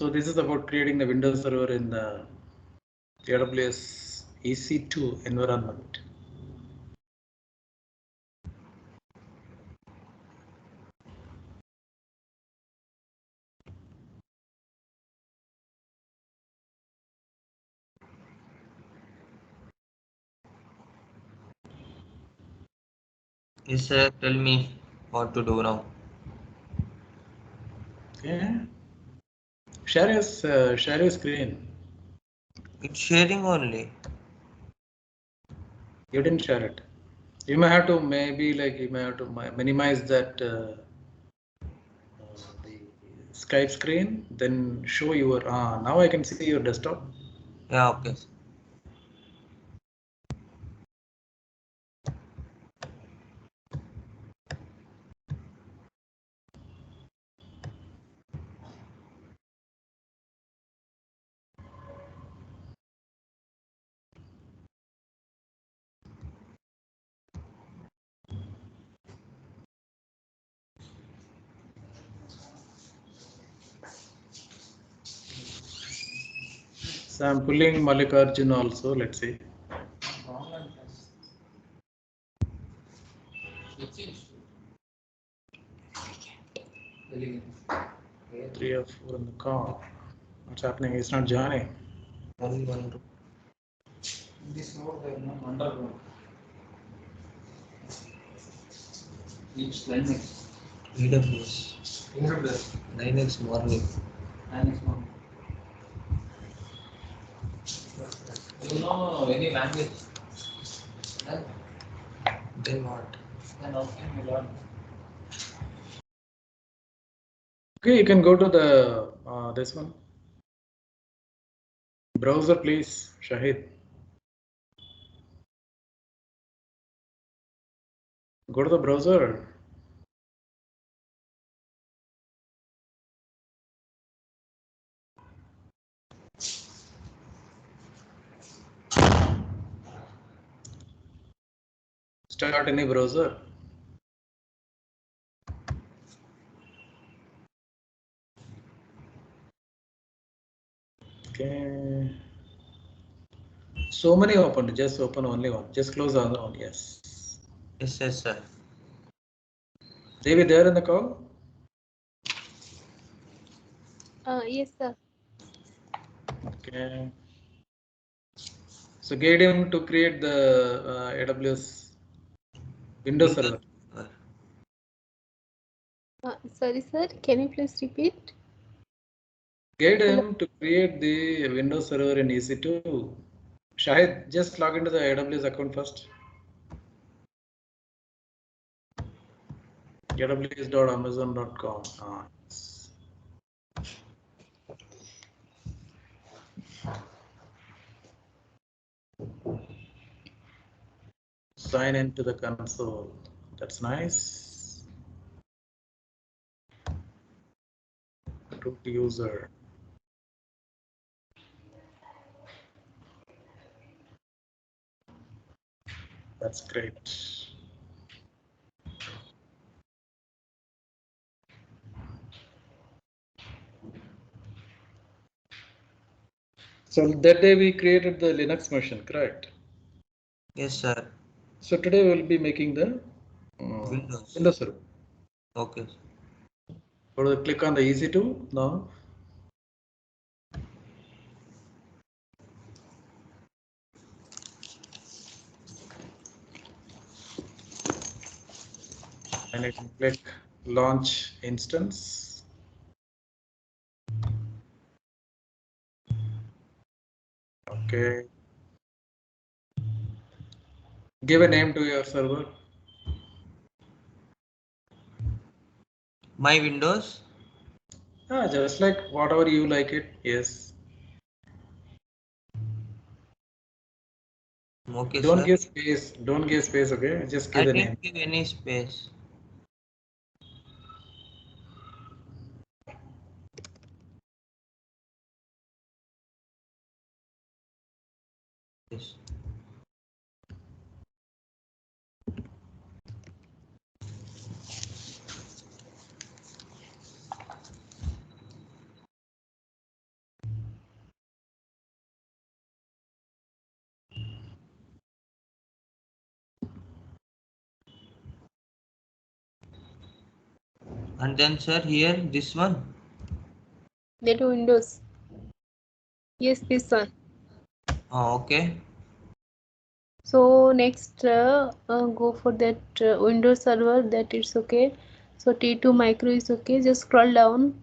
So this is about creating the Windows Server in the AWS EC2 environment. Yes, sir. Tell me what to do now. Okay. Share your screen. It's sharing only. You didn't share it. You may have to minimize that the Skype screen. Then show your. Now I can see your desktop. Yeah, okay. So I'm pulling Mallikarjun also. Let's see. 3 or 4 in the call. What's happening? It's not joining. Only one room. This node there, no underground. Each Linux. AWS. AWS. 9x morning. Linux node. You know any language? Then what? Then how can you learn? Okay, you can go to the this one. Browser, please, Shahid. Go to the browser. Start any browser. Okay. So many open. Just open only one. Just close the other one. Yes. Yes, sir. Devi there in the call? Yes, sir. Okay. So guide him to create the AWS Windows Server. Sorry, sir. Can you please repeat? Guide him to create the Windows Server in EC2. Shahid, just log into the AWS account first. aws.amazon.com. Yes. Sign into the console. That's nice. Root user. That's great. So that day we created the Linux machine, correct? Yes, sir. So today we'll be making the Windows Server. Okay. So click on the EC2 now. And you can click launch instance. Okay. Give a name to your server. My Windows. Just like whatever you like it. Yes. Okay, Don't sir. give space. Don't give space. Okay. Just give I the didn't name. give any space. Yes. And then sir, here this one. That Windows. Yes, this one. Oh, okay. So next, go for that Windows Server. That it's okay. So T2 micro is okay. Just scroll down.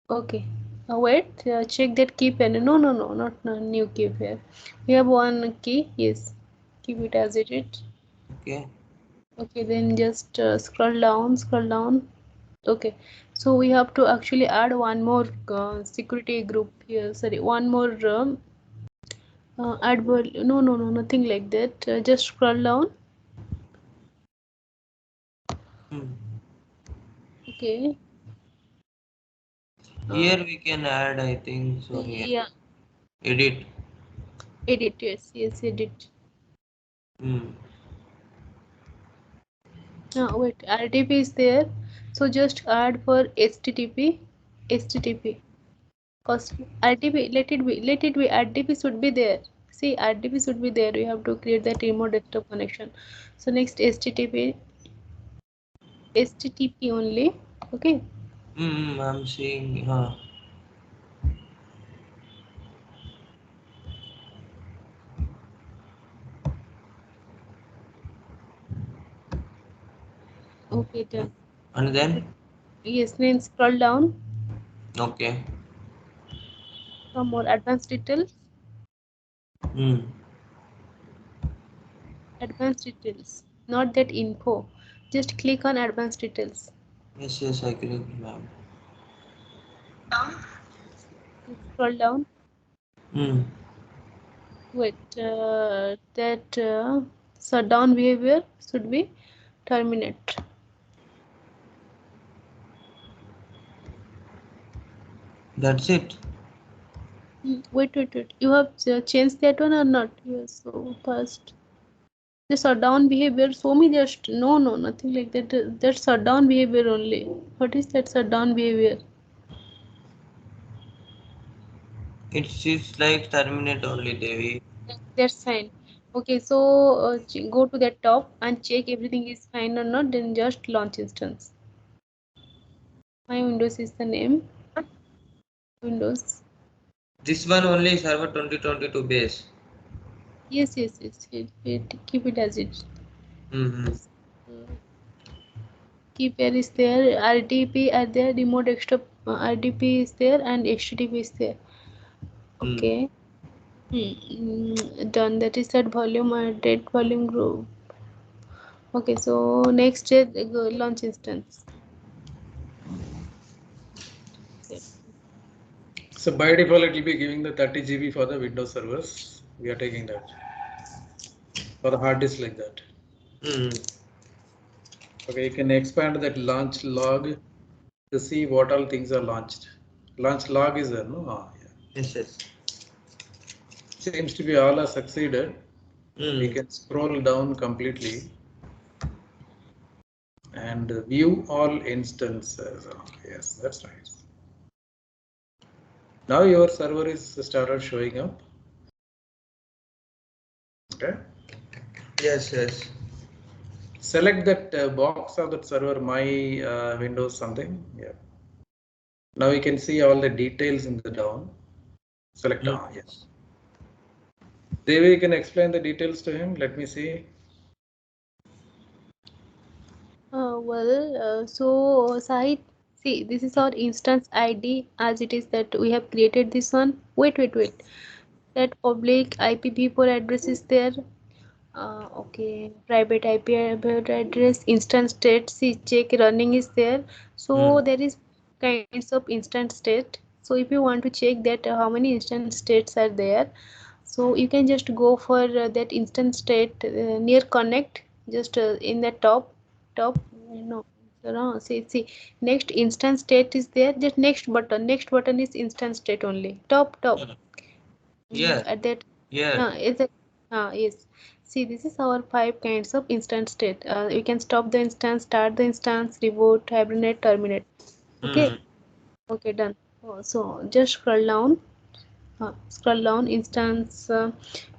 Okay. Wait. Check that key panel. No, not new key here. We have one key. Yes. Keep it as it is. Okay. Okay. Then just scroll down. Scroll down. Okay. So we have to actually add one more security group here. Sorry, one more. Add no, nothing like that. Just scroll down. Hmm. Okay. Here we can add, I think so. Here. Yeah. Edit. Edit. Yes, edit. Hmm. Wait, RTP is there. So just add for HTTP. Cause RTP, let it be. RTP should be there. See, RTP should be there. You have to create that remote desktop connection. So next HTTP only. Okay. I'm seeing. Okay, done. And then. Yes, then scroll down. Okay. Some more advanced details. Hmm. Advanced details. Not that info. Just click on advanced details. Yes, I agree, ma'am. Scroll down. Hmm. Wait, that shutdown behavior should be terminate. That's it. Wait. You have changed that one or not? Yes. So first, the shutdown behavior. Show me just no, nothing like that. That shutdown behavior only. What is that shutdown behavior? It's like terminate only, Devi. That's fine. Okay, so go to the top and check everything is fine or not. Then just launch instance. My Windows is the name. Windows. This one only server 2022 base. Yes. Keep it as it. Mm-hmm. Keypair is there. RDP are there. Remote desktop RDP is there and HTTP is there. Okay. Done. That is that volume. Date volume group. Okay. So next is launch instance. So by default, it will be giving the 30 GB for the Windows servers. We are taking that for the hard disk like that. Okay, you can expand that launch log to see what all things are launched. Launch log is there, no? Yeah. Yes. Seems to be all are succeeded. We Mm. can scroll down completely and view all instances. Okay, yes, that's nice. Now your server is started showing up. Okay. Yes. Select that box of that server, my Windows something. Yeah. Now you can see all the details in the down. Select on. Yes. Devi, you can explain the details to him. Let me see. So Sahit, see, this is our instance ID as it is that we have created this one. Wait. That public IPv4 address is there. Okay, private IP address, instance state, see, check running is there. So there is kinds of instance state. So if you want to check that how many instance states are there, so you can just go for that instance state near connect, just in the top, no, see, next instance state is there. Just next button is instance state only. Top. Yeah. At that, Yeah. is it? Yes. See, this is our 5 kinds of instance state. You can stop the instance, start the instance, reboot, hibernate, terminate. Okay. Okay, done. So just scroll down. Instance,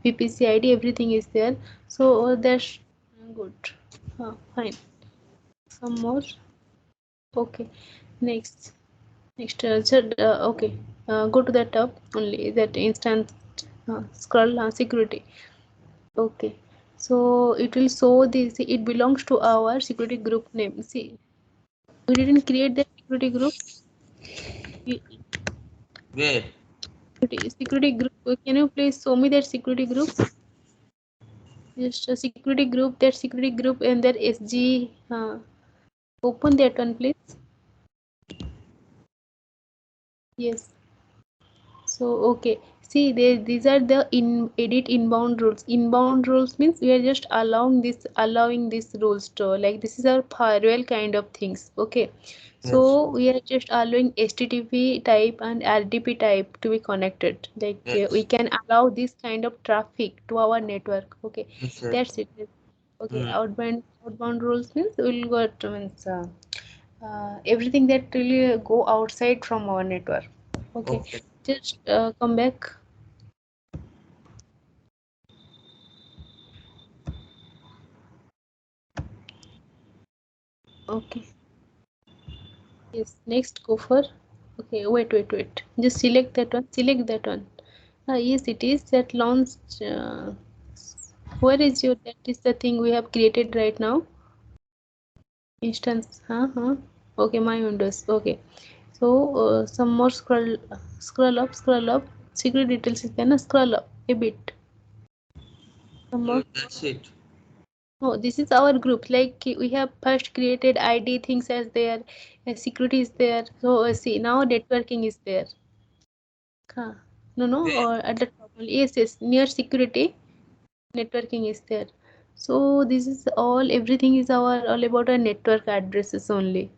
VPC ID, everything is there. So that's good. Fine. Some more. Okay, next okay, go to the tab only, that instance, scroll security. Okay, so it will show this, it belongs to our security group name. See, we didn't create the security group. Where? Security group, can you please show me that security group? Just a security group, that security group, and that SG, open that one please. Yes. So okay, see, these are the edit inbound rules. Inbound rules means we are just allowing this rules to, like, this is our firewall kind of things. Okay, so Yes. we are just allowing HTTP type and RDP type to be connected. Like, Yes. we can allow this kind of traffic to our network. Okay, Yes, sir. that's it. Okay, outbound rules means we'll go to, means everything that really go outside from our network. Okay, Okay. just come back. Okay, yes, next go for, okay, wait, just select that one. Yes, it is that launched, where is your, that is the thing we have created right now, instance. Okay, my windows. Okay, so some more, scroll up, secret details is there, na? Scroll up a bit, some more. That's it. Oh, this is our group. Like, we have first created ID things as there, security is there. So see, now networking is there. No, Where? or at the top only. Yes, near security, networking is there. So this is all. Everything is all about our network addresses only.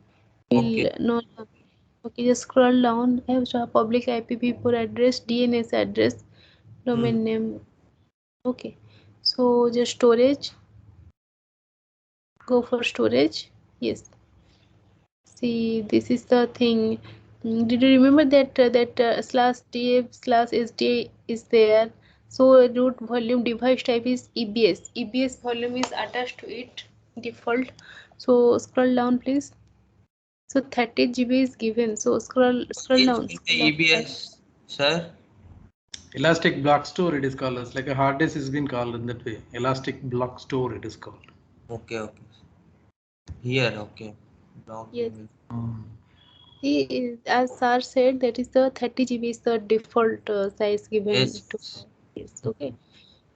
Okay. We'll no. Okay, just scroll down. I have public IPv4 address, DNS address, domain name. Okay, so just storage. Go for storage. Yes. See, this is the thing. Did you remember that /df/sd is there? So root volume device type is EBS. EBS volume is attached to it, default. So scroll down, please. So 30 GB is given. So scroll down. In the EBS, sir. Elastic block store it is called. It's like a hard disk has been called in that way. Elastic block store it is called. Okay. Here, okay. Yes. Logging. See, as sir said, that is the 30 GB is the default size given to. Yes. Yes. Okay.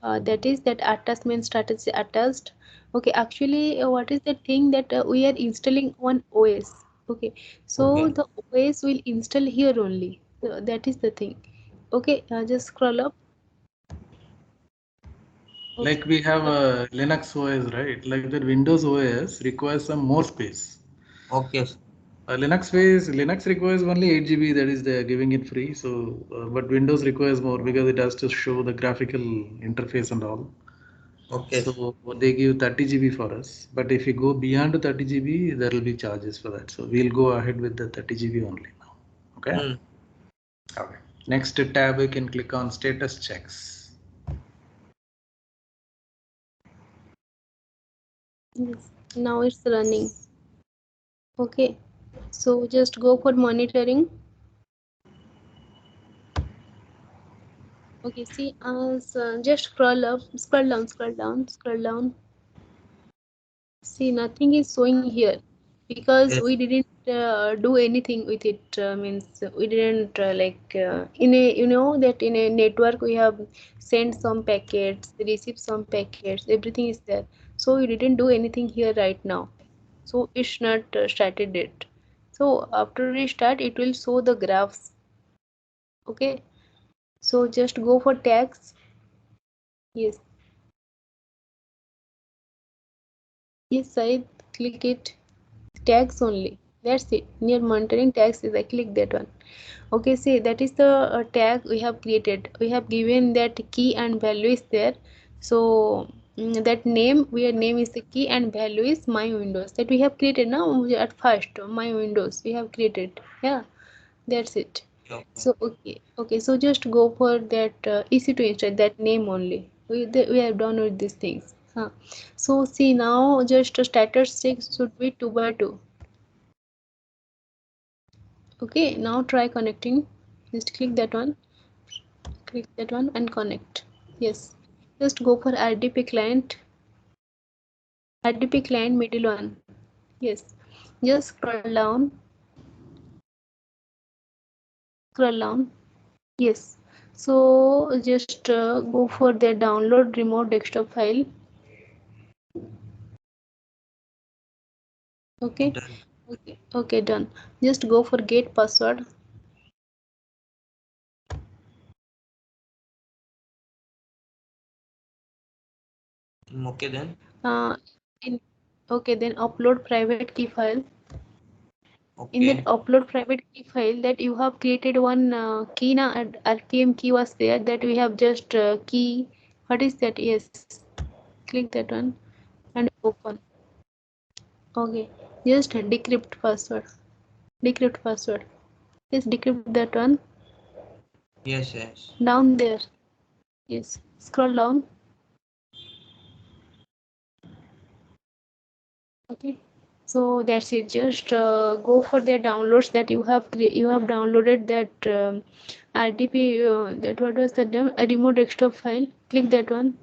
That is that attachment strategy attached. Okay, actually, what is the thing that we are installing on OS? Okay, so Okay. the OS will install here only. So that is the thing. Okay, just scroll up. Okay. Like we have a Linux OS, right? Like that Windows OS requires some more space. Okay. Linux requires only 8 GB, that is they are giving it free. So, but Windows requires more because it has to show the graphical interface and all. Okay. So they give 30 GB for us. But if you go beyond 30 GB, there will be charges for that. So we'll go ahead with the 30 GB only now. Okay. Okay. Next tab, we can click on status checks. Yes. Now it's running. Okay, so just go for monitoring. Okay, see, just scroll down. See, nothing is showing here because Yes. we didn't do anything with it. Means we didn't in a, you know that in a network we have sent some packets, received some packets, everything is there. So we didn't do anything here right now. So it's not started it. So after restart, it will show the graphs. Okay. So just go for tags. Yes. Yes, I click it. Tags only. That's it. Near monitoring tags is I click that one. Okay, see, that is the tag we have created. We have given that key and value is there. So that name, where name is the key and value is my windows, that we have created now at first. My windows we have created. Yeah, that's it. Okay. So okay, so just go for that EC2 instead, that name only. We have done with these things. So see, now just statistics should be 2 by 2. Okay, now try connecting. Just click that one and connect. Yes, just go for RDP client middle one. Yes, just scroll down. Yes, so just go for the download remote desktop file. Okay. Done. Okay, done. Just go for get password. Okay then. Okay, then upload private key file. In Okay. that upload private key file, that you have created one key na, RTM key was there, that we have just key. What is that? Yes, click that one and open. Okay, just decrypt password. Yes, decrypt that one. Yes. Down there. Yes, scroll down. Okay, so that's it. Just go for the downloads that you have downloaded that RDP, that what was the name, a remote desktop file. Click that one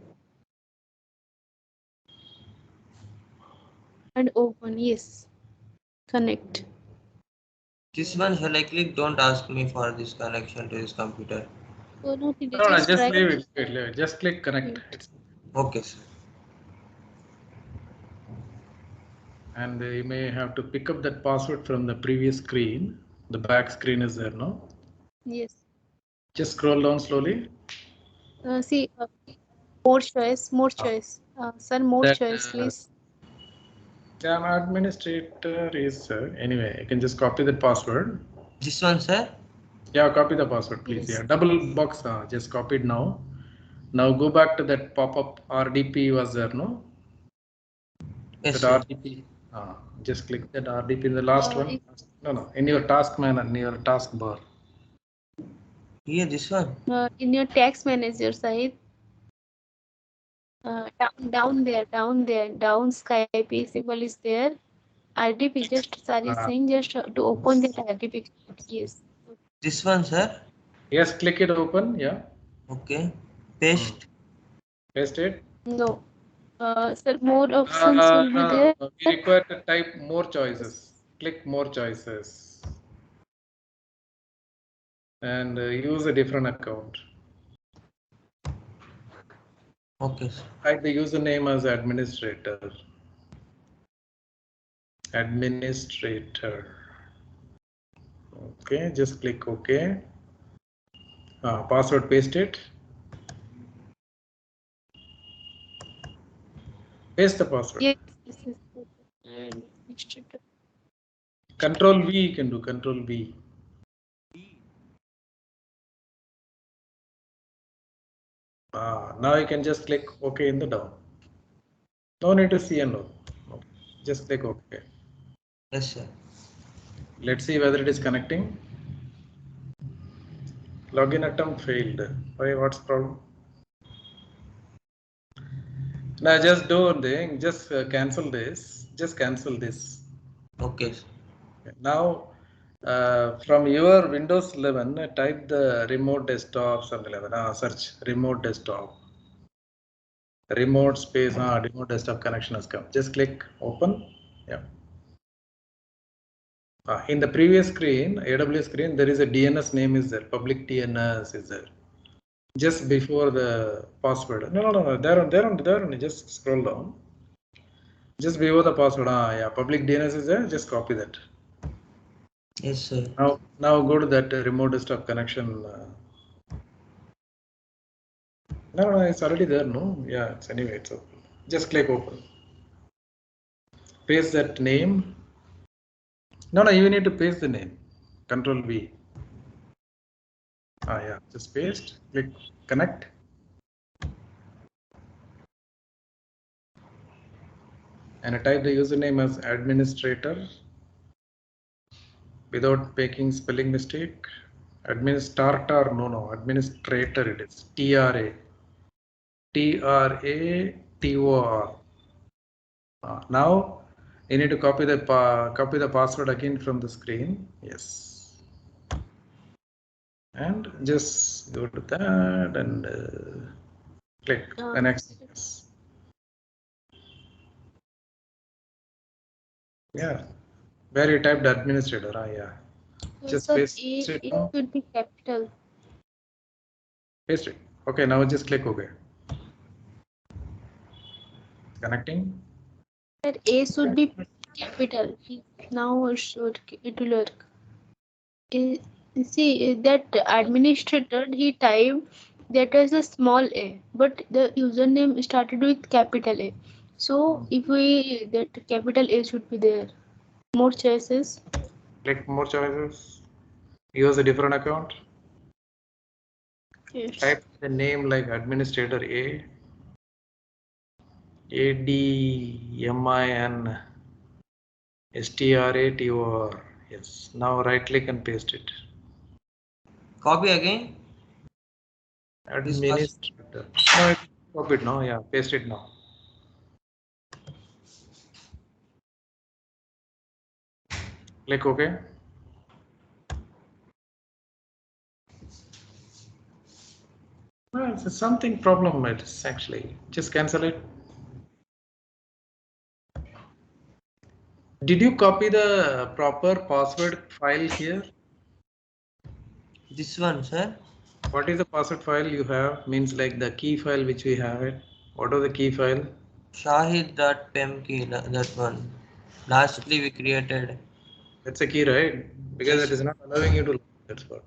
and open. Yes, connect. This one shall I click? Don't ask me for this connection to this computer. So no, Just leave it. Just click connect. Okay, sir. And you may have to pick up that password from the previous screen. The back screen is there, no? Yes. Just scroll down slowly. See, more choice. Sir, more That, choice, please. I'm administrator is anyway. You can just copy the password. This one, sir? Yeah, copy the password, please. Yes. Yeah, double box. Just copied now. Now go back to that pop-up RDP was there, no? Yes, That sir. RDP. Just click that RDP in the last one. No, in your task bar. Here, this one. In your tax manager side, down there, down Skype symbol is there. RDP, just sorry saying, just to open that RDP. Yes. This one, sir? Yes, click it open. Yeah. Okay. Paste. Paste it. No. Sir, more options will be there. We require to type more choices. Click more choices. And use a different account. Okay, sir. Type the username as administrator. Okay, just click OK. Password, paste it. Paste the password. Yes. Control V you can do. Control V. Now you can just click OK in the down. No need to see and no. Just click OK. Yes, sir. Let's see whether it is connecting. Login attempt failed. Why? What's the problem? Now just do one thing. Just cancel this. Just cancel this. Okay, sir. Now from your Windows 11, type the remote desktop something like that. Search remote desktop. Remote space. Remote desktop connection has come. Just click open. Yeah. In the previous screen, AWS screen, there is a DNS name is there. Public DNS is there. Just before the password. No. There on. Just scroll down. Just before the password. Yeah. Public DNS is there. Just copy that. Yes, sir. Now go to that remote desktop connection. No, it's already there. No. Yeah. It's anyway. It's open. Just click open. Paste that name. No. You need to paste the name. Control V. Yeah. Just paste. Click connect. And I type the username as administrator without making spelling mistake. Administrator, no, administrator it is. TRA TOR. Now you need to copy the password again from the screen. Yes. And just go to that and click the next. Yes. Yeah. Where you typed administrator. Yeah. Just paste it. It should be capital. Paste it. Okay. Now just click OK. Connecting. That A should be capital. Now it will work. See that administrator, he typed that as a small a, but the username started with capital A. So if we that capital A should be there. More choices. Click more choices. Use a different account. Yes. Type the name like administrator A. ADMINSTRATOR. Yes. Now right click and paste it. Copy again. Administrator. No, copy it now. Yeah, paste it now. Click OK. Well, it's something problem. It's actually just cancel it. Did you copy the proper password file here? This one, sir. What is the password file you have? Means like the key file which we have it. What is the key file? Shahid.pem key, that one. Lastly, we created. That's a key, right? Because Yes. it is not allowing you to log that spot.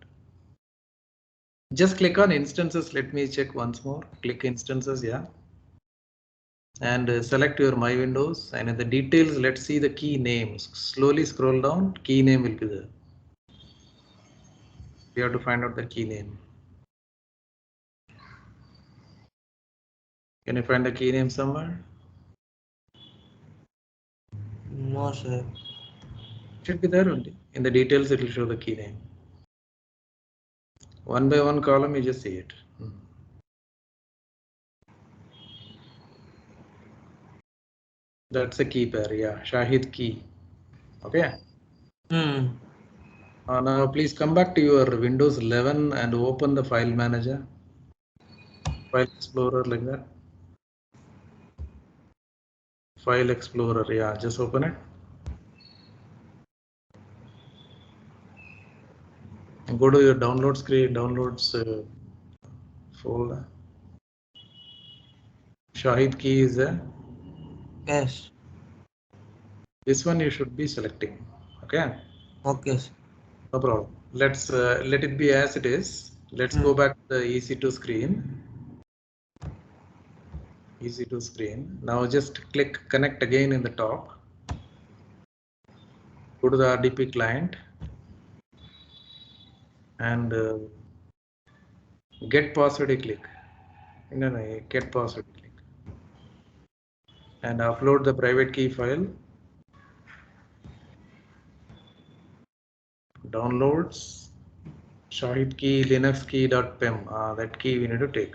Just click on instances. Let me check once more. Click instances, yeah. And select your My Windows. And in the details, let's see the key names. Slowly scroll down. Key name will be there. You have to find out the key name. Can you find the key name somewhere? No, sir. Should be there only. In the details, it will show the key name. One by one column, you just see it. That's a key pair, yeah. Shahid key. Okay. Now please come back to your Windows 11 and open the file manager. File Explorer like that. File Explorer, yeah, just open it. And go to your downloads screen, downloads folder. Shahid key is there. Yes. This one you should be selecting. Okay. Okay, sir. No problem. Let's let it be as it is. Let's go back to the EC2 screen. EC2 screen. Now just click connect again in the top. Go to the RDP client and get password. You click. No, get password. You click and upload the private key file. Downloads. Shahid key linux key.pem. That key we need to take.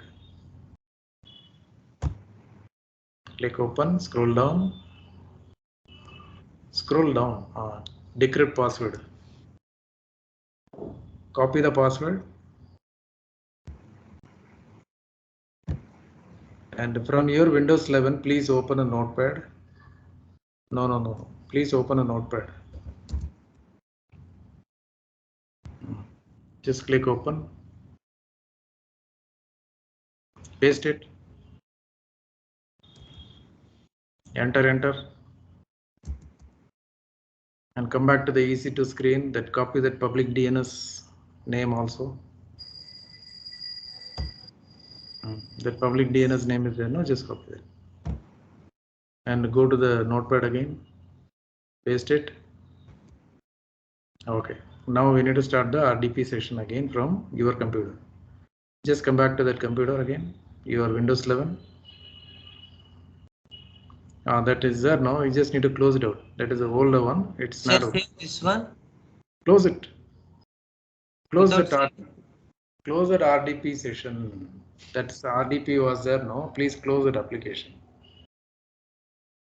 Click open. Scroll down. Scroll down. Decrypt password. Copy the password. And from your Windows 11, please open a notepad. No. Please open a notepad. Just click open. Paste it. Enter. And come back to the EC2 screen. That copy that public DNS name also. That public DNS name is there. No, just copy that. And go to the notepad again. Paste it. Okay. Now we need to start the RDP session again from your computer. Just come back to that computer again. Your Windows 11. That is there now. You just need to close it out. That is the older one. It's not open. This one. Close it. Close Without that. Close that RDP session. That's RDP was there now. Please close that application.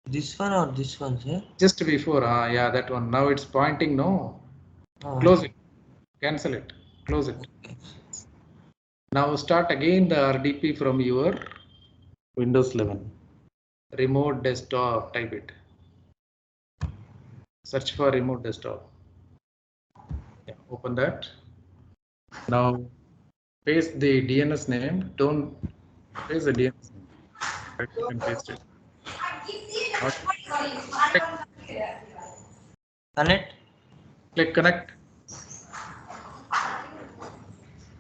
This one or this one, sir? Just before, yeah, that one. Now it's pointing, no. Oh. Close it, cancel it, close it. Okay. Now start again the RDP from your Windows 11. Remote desktop, type it. Search for remote desktop. Yeah, open that. Now paste the DNS name. Don't paste the DNS name. Right? You can paste it. Connect. Click connect.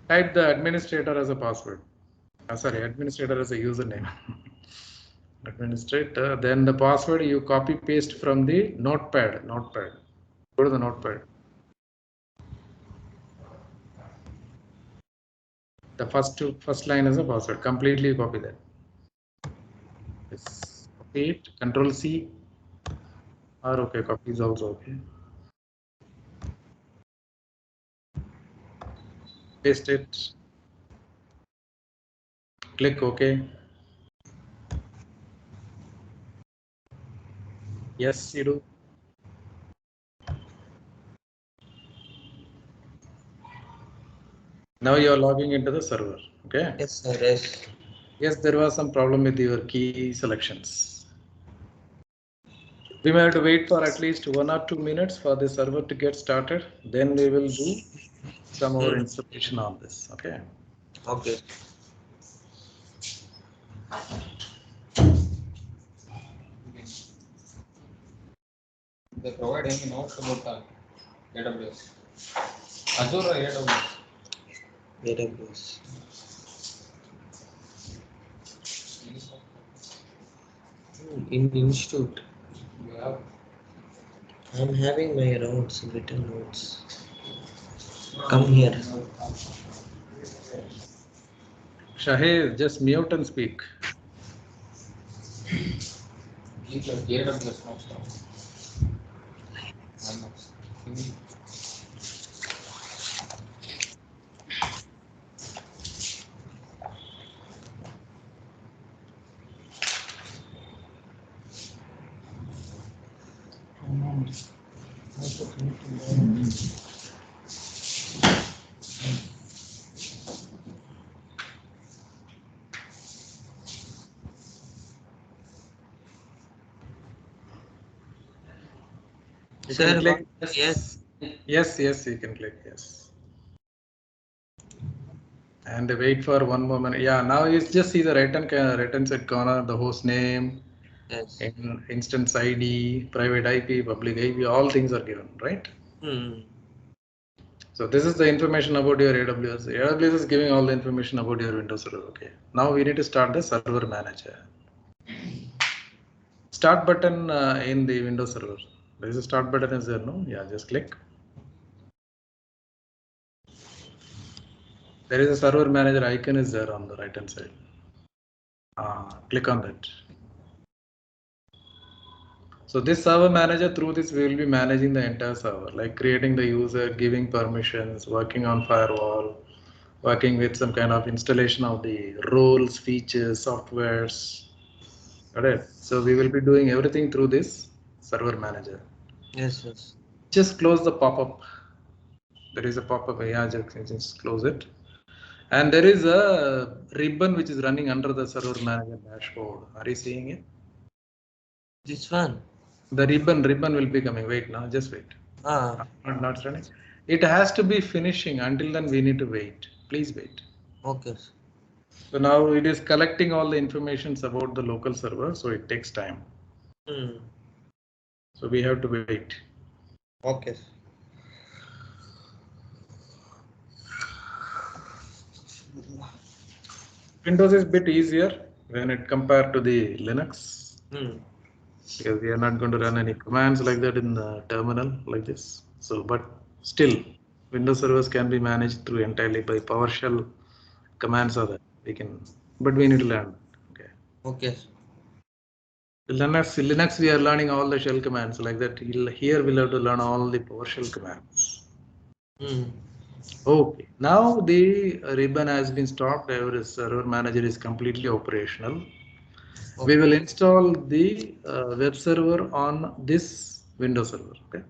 Type the administrator as a password. Sorry, administrator as a username. Administrator. Then the password you copy paste from the notepad. Notepad. Go to the notepad. The first line is a password. Completely copy that. Yes. Copy it. Control C. Or okay, copy is also okay. Paste it. Click OK. Yes, you do. Now you are logging into the server. Okay. Yes, sir. Yes. Yes, there was some problem with your key selections. We may have to wait for at least 1 or 2 minutes for the server to get started. Then we will do some more installation on this. Okay. Okay. They provide any notes about AWS. Azure or AWS? AWS. In institute, You have. I'm having my notes, written notes. Come here. Shahid, just mute and speak. Keep like AWS notes down. Linux. You Sir, can click yes. yes, you can click yes. And wait for 1 moment. Yeah, now you just see the right hand side corner, the host name, Yes. instance ID, private IP, public IP, all things are given, right? So this is the information about your AWS. AWS is giving all the information about your Windows Server. Okay. Now we need to start the server manager. Start button in the Windows Server. There is a start button, is there? No? Yeah, just click. There is a server manager icon is there on the right hand side. Click on that. So this server manager, through this we will be managing the entire server, like creating the user, giving permissions, working on firewall, working with some kind of installation of the roles, features, softwares. Alright. So we will be doing everything through this server manager. Yes, yes. Just close the pop-up. There is a pop-up. Yeah, just close it. And there is a ribbon which is running under the server manager dashboard. Are you seeing it? This one. The ribbon will be coming. Wait now, just wait. Not running. It has to be finishing. Until then, we need to wait. Please wait. Okay. So now it is collecting all the information about the local server, so it takes time. So we have to wait. Okay. Windows is a bit easier when it compared to the Linux. Because we are not going to run any commands like that in the terminal like this. So, but still, Windows servers can be managed through entirely by PowerShell commands are that we can, but we need to learn. Okay. Okay. Linux, we are learning all the shell commands like that. Here we'll have to learn all the PowerShell commands. Okay. Now the ribbon has been stopped. Our server manager is completely operational. We will install the web server on this Windows server. Okay.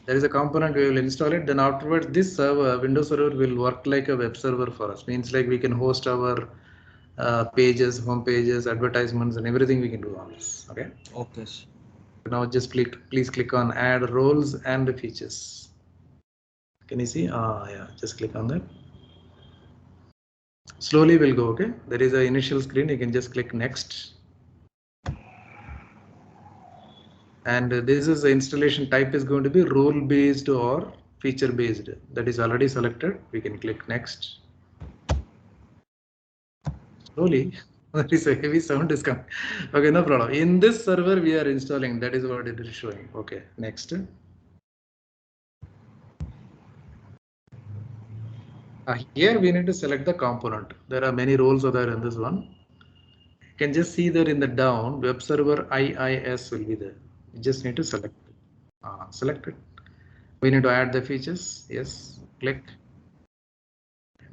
There is a component, we will install it. Then afterwards, this server, Windows server, will work like a web server for us. Means like we can host our pages, home pages, advertisements, and everything we can do on this. Okay. Okay. Now just please click on add roles and features. Can you see? Yeah, just click on that. Slowly we'll go. Okay. There is an initial screen. You can just click next. And this is the installation type is going to be role based or feature based. That is already selected. We can click next. Slowly. There is a heavy sound is coming. Okay, no problem. In this server we are installing. That is what it is showing. Okay, next. Here we need to select the component. There are many roles are there in this one. You can just see there in the down web server IIS will be there. You just need to select it. Select it. We need to add the features. Yes, click.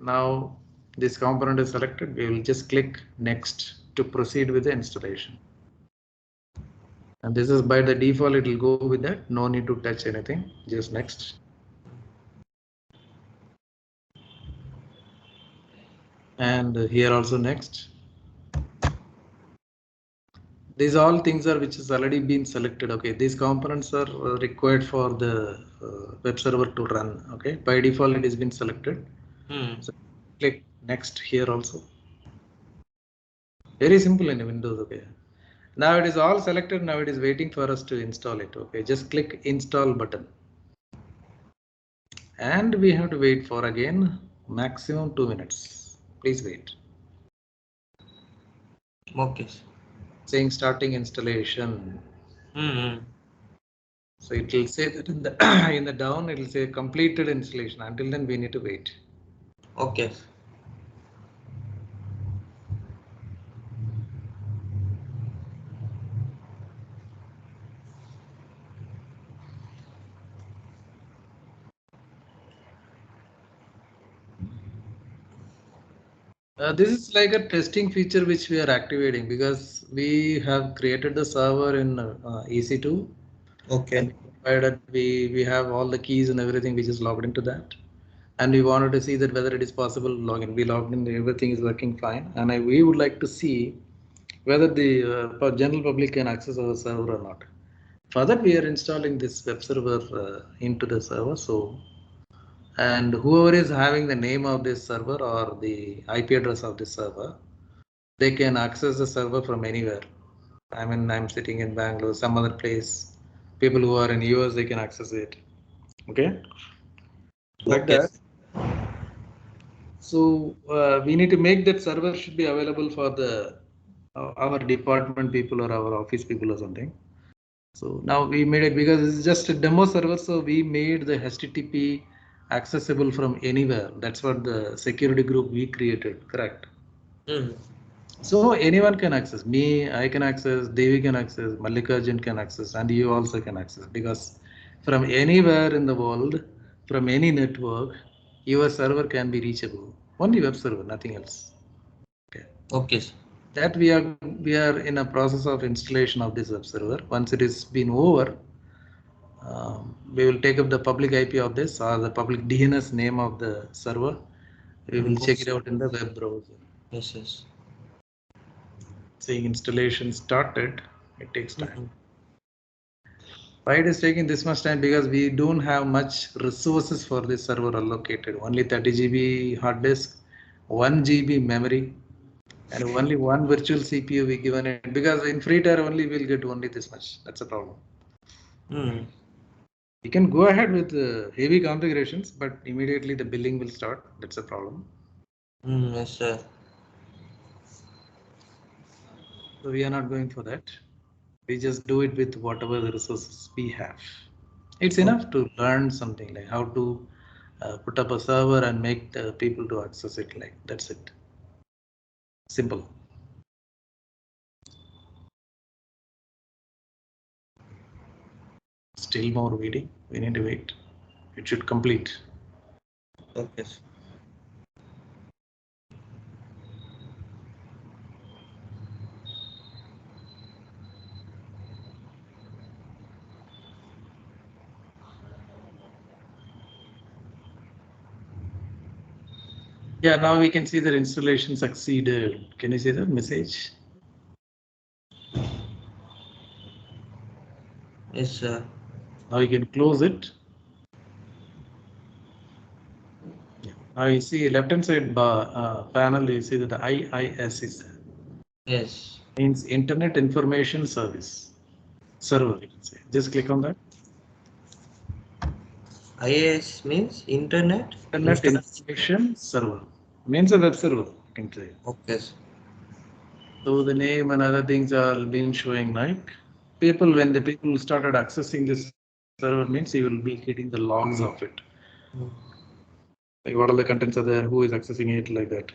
Now this component is selected. We will just click next to proceed with the installation. And this is by the default, it will go with that. No need to touch anything. Just next. And here also next. These all things are which has already been selected. Okay, these components are required for the web server to run. Okay, by default it has been selected. So click next here also. Very simple in Windows. Okay, now it is all selected. Now it is waiting for us to install it. Okay, just click install button. And we have to wait for again maximum 2 minutes. Please wait. Okay. Saying starting installation. So it will say that in the in the down it will say completed installation. Until then we need to wait. Okay. This is like a testing feature which we are activating because we have created the server in EC2. Okay. And provided we have all the keys and everything which is logged into that. And we wanted to see that whether it is possible to log in. We logged in, everything is working fine. And we would like to see whether the general public can access our server or not. For that, we are installing this web server into the server. So, and whoever is having the name of this server or the IP address of this server, they can access the server from anywhere. I mean, I'm sitting in Bangalore, some other place. People who are in US, they can access it. Okay, like that. So we need to make that server should be available for the our department people or our office people or something. So now we made it because it's just a demo server. So we made the HTTP accessible from anywhere. That's what the security group we created. Correct. So anyone can access. Me, I can access. Devi can access. Mallikarjun can access, and you also can access because from anywhere in the world, from any network, your server can be reachable. Only web server, nothing else. Okay. Okay. That we are in a process of installation of this web server. Once it is been over, we will take up the public IP of this or the public DNS name of the server. We will check it out in the web browser. Yes. Saying installation started, it takes time. Why it is taking this much time? Because we don't have much resources for this server allocated. Only 30 GB hard disk, 1 GB memory, and only one virtual CPU we given it. Because in free tier only we'll get only this much. That's a problem. You can go ahead with heavy configurations, but immediately the billing will start. That's a problem. Yes, sir. So we are not going for that. We just do it with whatever the resources we have. It's enough to learn something like how to put up a server and make the people to access it. Like that's it. Simple. Still more waiting. We need to wait. It should complete. Okay. Yeah, now we can see that installation succeeded. Can you see the message? Yes, sir. Now you can close it. Now you see left hand side bar, panel, you see that the IIS is there. Yes. Means Internet Information Service Server. You can say. Just click on that. IIS means Internet Information Server. Means a web server. You can say. Okay, sir. So the name and other things are been showing like people when the people started accessing this server means you will be getting the logs of it. Like what all the contents are there, who is accessing it like that.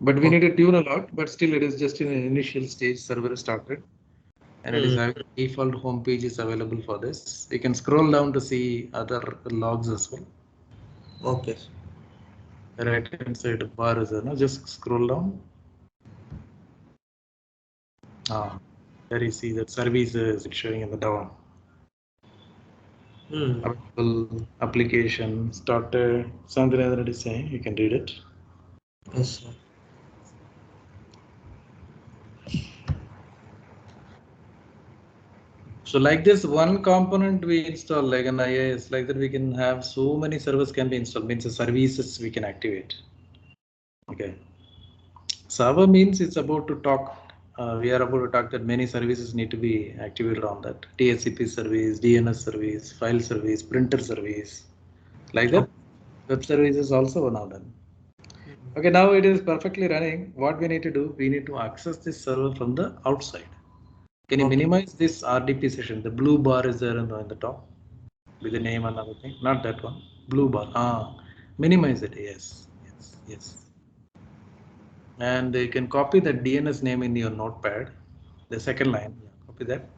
But we need to tune a lot, but still it is just in an initial stage server is started. And it is having default home page is available for this. You can scroll down to see other logs as well. Okay, sir. The right hand side bar is there, no? Just scroll down. There you see that services showing in the down. Available application started, something other it is saying, you can read it. Yes, sir. So like this one component we install like an IIS, like that we can have so many servers can be installed, means the services we can activate. Okay. Server means it's about to talk. We are about to talk that many services need to be activated on that. DHCP service, DNS service, file service, printer service. Like that. Web service is also one of them. Okay, now it is perfectly running. What we need to do, we need to access this server from the outside. Can you minimize this RDP session? The blue bar is there in the top with the name and everything. Not that one. Blue bar. Minimize it. Yes. Yes. Yes. And you can copy the DNS name in your notepad. The second line. Copy that.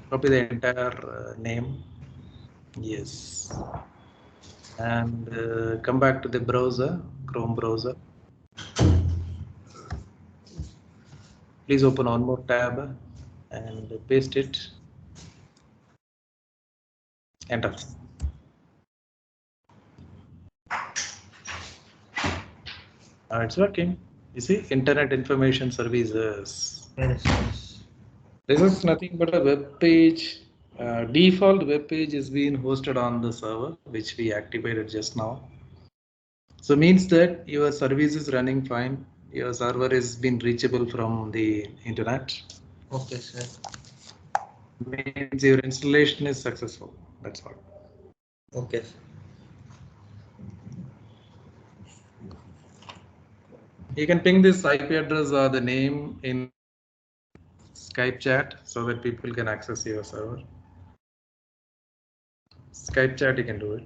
Copy the entire name. Yes. And come back to the browser, Chrome browser. Please open one more tab and paste it. Enter. It's working. You see, Internet Information Services. Yes, yes. This is nothing but a web page. Default web page is being hosted on the server, which we activated just now. So means that your service is running fine. Your server is being reachable from the internet. Okay, sir. Means your installation is successful. That's all. Okay, sir. You can ping this IP address or the name in Skype chat so that people can access your server. Skype chat, you can do it.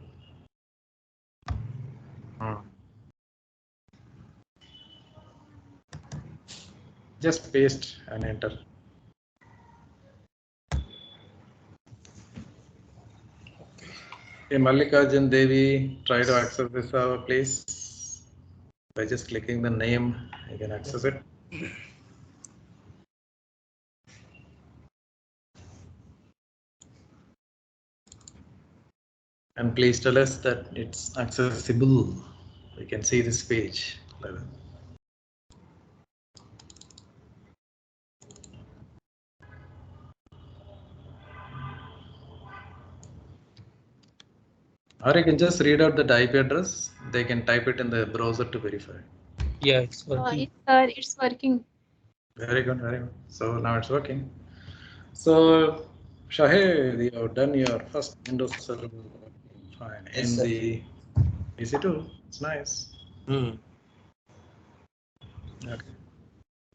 Just paste and enter. Okay, Mallikarjun Devi, try to access this server, please. By just clicking the name, you can access it. And please tell us that it's accessible. We can see this page. Or you can just read out the IP address. They can type it in the browser to verify. Yeah, it's working. It's working. Very good, very good. So now it's working. So Shahid, you have done your first Windows server. Fine. Yes, In sir. the EC2, it's nice. Okay.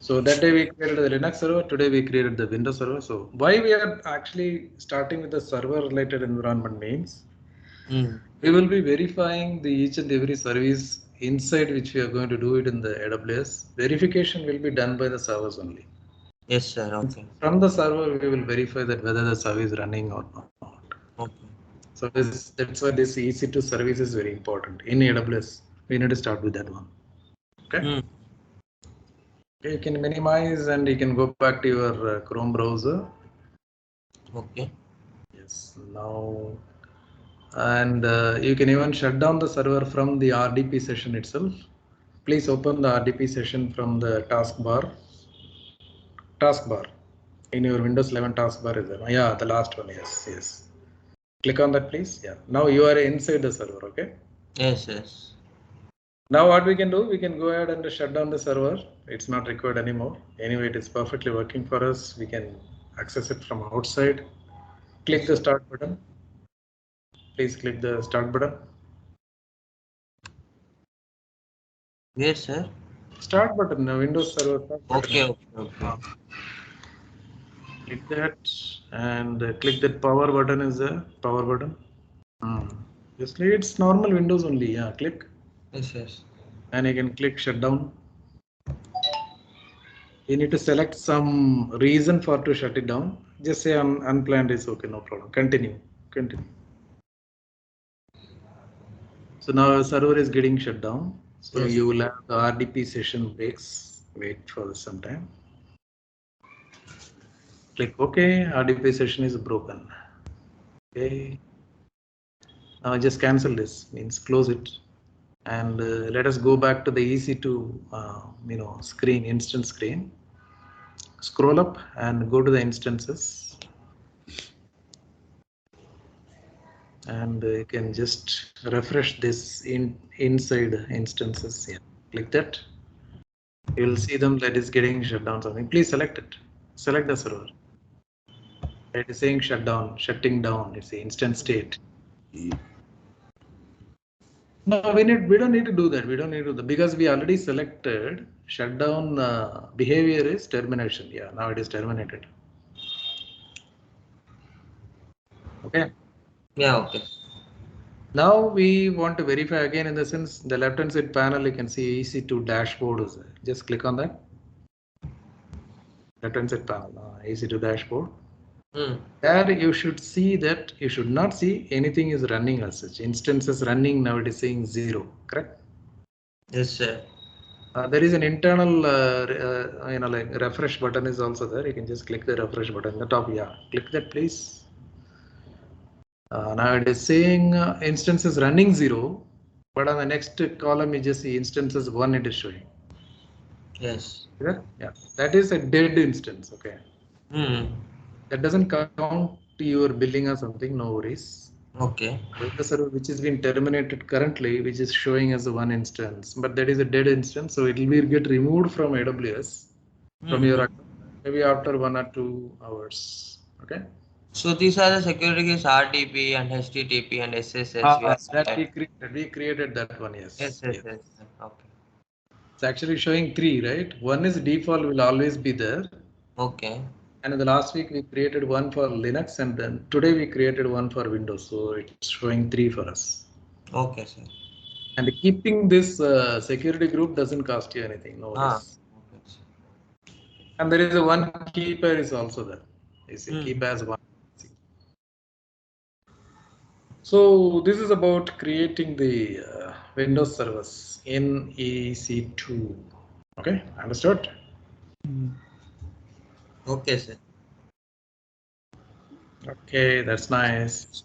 So that day we created the Linux server. Today we created the Windows server. So why we are actually starting with the server related environment means we will be verifying the each and every service inside which we are going to do it in the AWS. Verification will be done by the servers only. Yes, sir. Okay. From the server, we will verify that whether the service is running or not. Okay. So that's why this EC2 service is very important. In AWS, we need to start with that one. Okay. Okay, you can minimize and you can go back to your Chrome browser. Okay. Yes. Now and you can even shut down the server from the RDP session itself. Please open the RDP session from the taskbar. In your Windows 11 taskbar is there. Yeah, the last one. Yes. Click on that, please. Yeah. Now you are inside the server. Okay. Yes. Now what we can do, we can go ahead and shut down the server. It's not required anymore. Anyway, it is perfectly working for us. We can access it from outside. Click the start button. Please click the start button. Yes, sir. Start button, Windows Server. Start button. Okay. Click that and click that power button is the power button. Just it's normal Windows only. Yeah, click. Yes. And you can click shutdown. You need to select some reason for to shut it down. Just say unplanned is okay, no problem. Continue. So now our server is getting shut down. So Yes. you will have the RDP session breaks. Wait for some time. Click OK. RDP session is broken. Okay. Now just cancel this. Means close it. And let us go back to the EC2 screen, instance screen. Scroll up and go to the instances. And you can just refresh this inside instances. Yeah. Click that. You will see them that is getting shut down something. Please select it. Select the server. It is saying shutting down. It's the instant state. No, we don't need to do that. Because we already selected shutdown behavior is termination. Yeah, now it is terminated. Okay. Yeah, okay. Now we want to verify again in the sense the left hand side panel you can see EC2 dashboard is there. Just click on that. Left hand side panel, EC2 dashboard. There you should see that you should not see anything is running as such. Instances running now it is saying 0, correct? Yes, sir. There is an internal like refresh button is also there. You can just click the refresh button at the top. Yeah, click that please. Now it is saying instances running 0, but on the next column you just see instances 1 it is showing. Yes. Yeah, that is a dead instance. Okay. That doesn't count to your billing or something. No worries. Okay. The server which is being terminated currently, which is showing as a 1 instance, but that is a dead instance, so it will get removed from AWS from your account maybe after 1 or 2 hours. Okay. So these are the security keys RDP and HTTP and SSH. That we created that one. Yes. Okay. It's actually showing 3, right? 1 is default, will always be there. Okay. And in the last week we created 1 for Linux, and then today we created 1 for Windows. So it's showing 3 for us. Okay, sir. And keeping this security group doesn't cost you anything. No worries. Okay. And there is a 1 key pair is also there. You see, key pair is 1. So this is about creating the Windows servers in EC2. Okay, understood? Okay, sir. Okay, that's nice.